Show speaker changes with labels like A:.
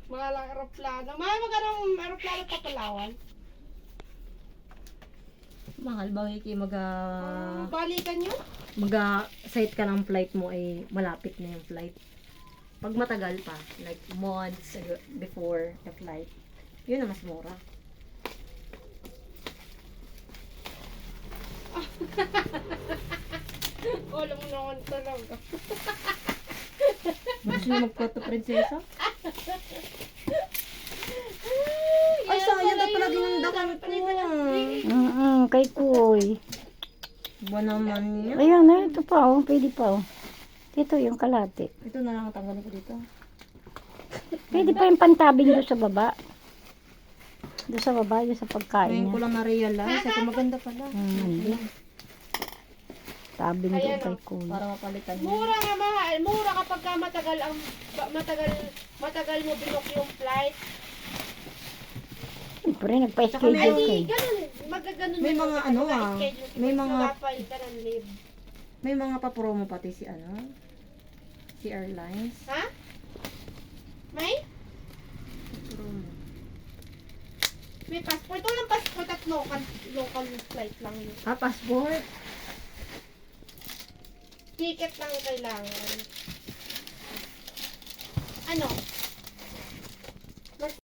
A: Mahal ang aeroplano. Mahal magkano ang aeroplano pa Palawan?
B: Mahal ba kayo
A: Balikan nyo?
B: site ka ng flight mo ay malapit na yung flight. Pag matagal pa, like months before the flight, yun na mas mura.
A: Alam mo naman talaga.
B: Gusto nyo magkwato, prinsesa? Ay, sayang na pala ginandakan ko.
C: Kay Kuy.
B: Ba naman niya?
C: Ayan na, ito pa oh. Pwede pa oh. Ito yung kalate.
B: Ito na lang ang tanggalin ko dito.
C: Pwede pa yung pantabing doon sa baba. Doon sa baba, yung sa pagkain
B: Ngayon ko
C: niya.
B: lang na-realize. Ito maganda pala.
C: Hindi. Tabing doon
A: Ayan,
C: kay Kuy.
B: Para mapalitan niya.
A: Mura nga mahal. Mura kapag ka matagal mo binok yung flight.
C: Siyempre,
B: Tsaka
C: nagpa-schedule
B: may-
C: kay.
A: Ay, ganun. Magaganon
B: May
A: na
B: mga
A: yun.
B: ano,
A: Schedule.
B: may mga-
A: Wala ka ng leave.
B: May mga pa-promo pati si si airlines.
A: Ha? May?
B: Promo.
A: May passport. Walang passport at local flight lang yun.
B: Passport.
A: Ticket lang kailangan. Ano?